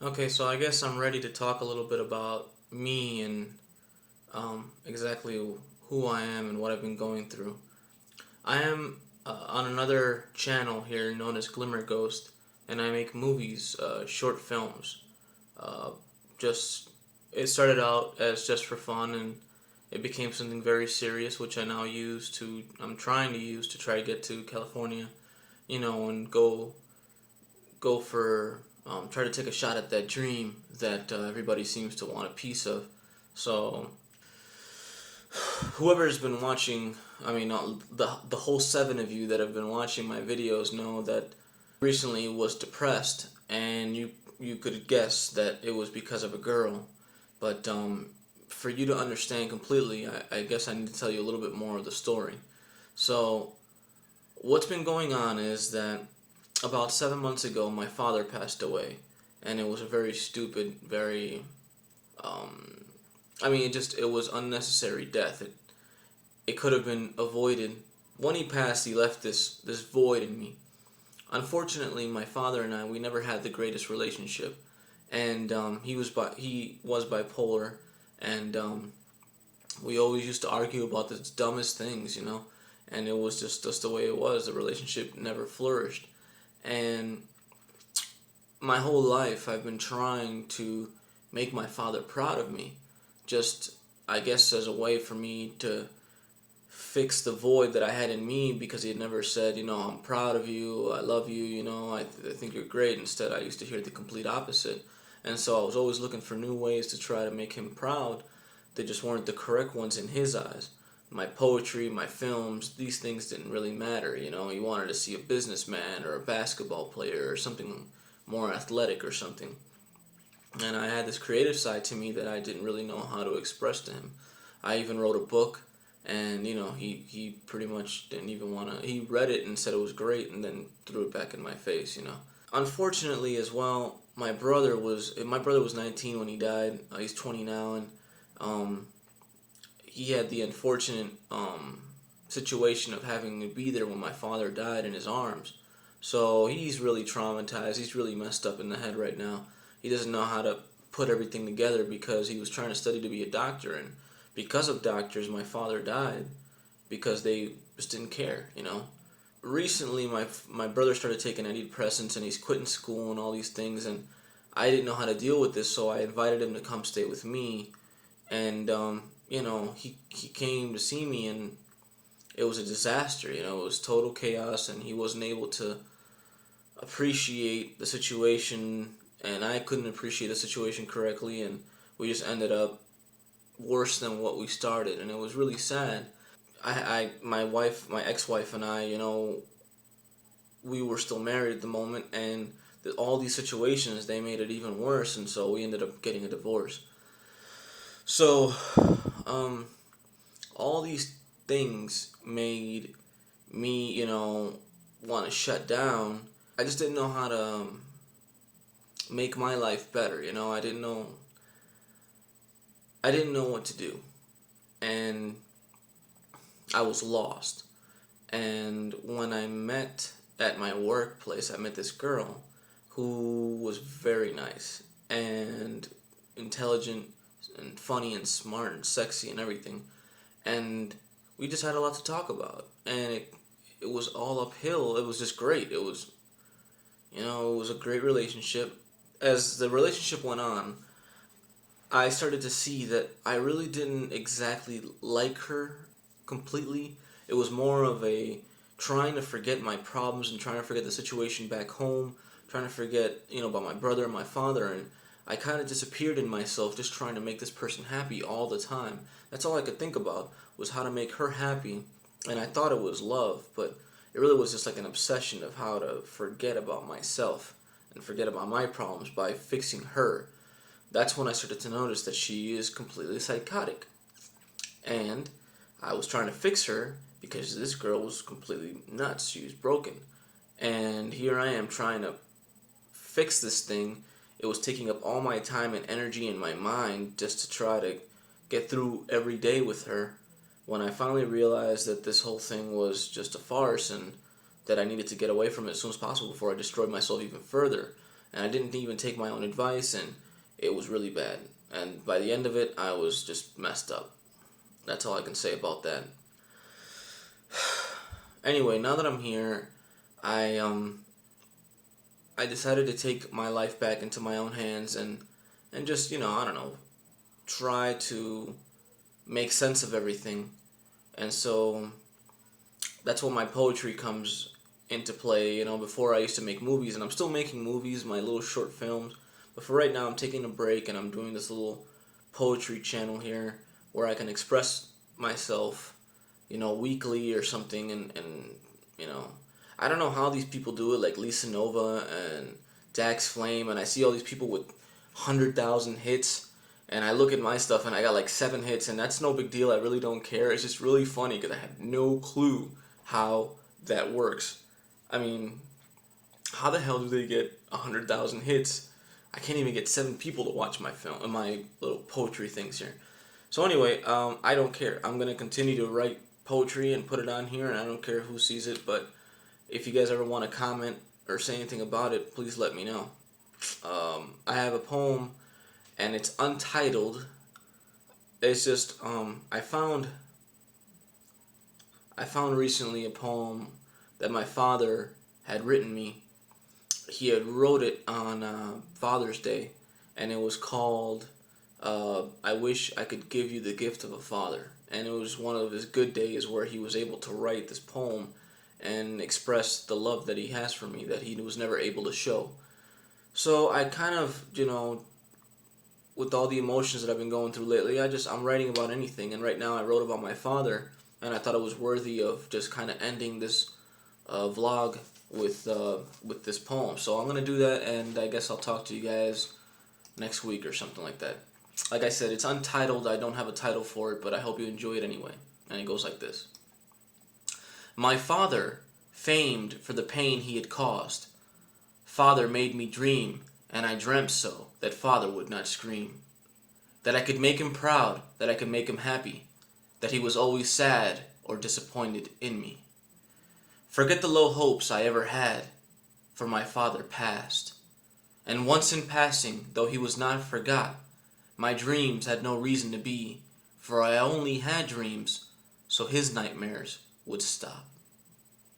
Okay, so I guess I'm ready to talk a little bit about me and exactly who I am and what I've been going through. I am on another channel here known as Glimmer Ghost, and I make movies, short films. Uh, just it started out as just for fun, and it became something very serious, which I'm trying to use to try to get to California, and go for try to take a shot at that dream that everybody seems to want a piece of. So whoever has been watching, the whole seven of you that have been watching my videos know that recently was depressed, and you could guess that it was because of a girl, but for you to understand completely, I guess I need to tell you a little bit more of the story. So what's been going on is that about 7 months ago, my father passed away, and it was a very stupid, very, it was unnecessary death. It could have been avoided. When he passed, he left this void in me. Unfortunately, my father and we never had the greatest relationship, and he was bipolar, and we always used to argue about the dumbest things, and it was just the way it was. The relationship never flourished. And my whole life I've been trying to make my father proud of me, just I guess as a way for me to fix the void that I had in me, because he had never said, I'm proud of you, I love you, I think you're great. Instead, I used to hear the complete opposite. And so I was always looking for new ways to try to make him proud. They just weren't the correct ones in his eyes. My poetry, my films, these things didn't really matter. He wanted to see a businessman or a basketball player or something more athletic or something. And I had this creative side to me that I didn't really know how to express to him. I even wrote a book, and he pretty much didn't even want to. He read it and said it was great, and then threw it back in my face. Unfortunately, as well, my brother was 19 when he died. He's 20 now, and he had the unfortunate situation of having to be there when my father died in his arms. So he's really traumatized. He's really messed up in the head right now. He doesn't know how to put everything together because he was trying to study to be a doctor, and because of doctors, my father died because they just didn't care. Recently, my brother started taking antidepressants, and he's quitting school and all these things, and I didn't know how to deal with this, so I invited him to come stay with me, and he came to see me, and it was a disaster. It was total chaos, and he wasn't able to appreciate the situation, and I couldn't appreciate the situation correctly, and we just ended up worse than what we started, and it was really sad. My ex-wife and I, we were still married at the moment, and all these situations, they made it even worse, and so we ended up getting a divorce. So, all these things made me, want to shut down. I just didn't know how to make my life better. I didn't know what to do, and I was lost. And when I met at my workplace, I met this girl who was very nice and intelligent and funny and smart and sexy and everything. And we just had a lot to talk about, and it was all uphill. It was just great. It was a great relationship. As the relationship went on, I started to see that I really didn't exactly like her completely. It was more of a trying to forget my problems and trying to forget the situation back home, trying to forget, about my brother and my father, and I kind of disappeared in myself, just trying to make this person happy all the time. That's all I could think about, was how to make her happy, and I thought it was love, but it really was just like an obsession of how to forget about myself and forget about my problems by fixing her. That's when I started to notice that she is completely psychotic, and I was trying to fix her because this girl was completely nuts. She was broken, and here I am trying to fix this thing. It was taking up all my time and energy in my mind just to try to get through every day with her, when I finally realized that this whole thing was just a farce, and that I needed to get away from it as soon as possible before I destroyed myself even further. and I didn't even take my own advice, and it was really bad. And by the end of it, I was just messed up. That's all I can say about that. Anyway, now that I'm here, I decided to take my life back into my own hands and just, I don't know, try to make sense of everything. And so that's when my poetry comes into play. Before I used to make movies, and I'm still making movies, my little short films. But for right now, I'm taking a break and I'm doing this little poetry channel here where I can express myself, weekly or something. And I don't know how these people do it, like Lisa Nova and Dax Flame, and I see all these people with 100,000 hits, and I look at my stuff and I got like 7 hits, and that's no big deal. I really don't care. It's just really funny because I have no clue how that works. I mean, how the hell do they get 100,000 hits? I can't even get 7 people to watch my film and my little poetry things here. So anyway, I don't care. I'm gonna continue to write poetry and put it on here, and I don't care who sees it. But if you guys ever want to comment or say anything about it, please let me know. I have a poem, and it's untitled. It's just I found recently a poem that my father had written me. He had wrote it on Father's Day, and it was called I Wish I Could Give You the Gift of a Father. And it was one of his good days where he was able to write this poem and express the love that he has for me that he was never able to show. So I kind of, with all the emotions that I've been going through lately, I'm writing about anything. And right now I wrote about my father, and I thought it was worthy of just kind of ending this vlog with this poem. So I'm gonna do that, and I guess I'll talk to you guys next week or something like that. Like I said, it's untitled. I don't have a title for it, but I hope you enjoy it anyway. And it goes like this. My father, famed for the pain he had caused. Father made me dream, and I dreamt so that father would not scream. That I could make him proud, that I could make him happy, that he was always sad or disappointed in me. Forget the low hopes I ever had, for my father passed. And once in passing, though he was not forgot, my dreams had no reason to be, for I only had dreams, so his nightmares would stop.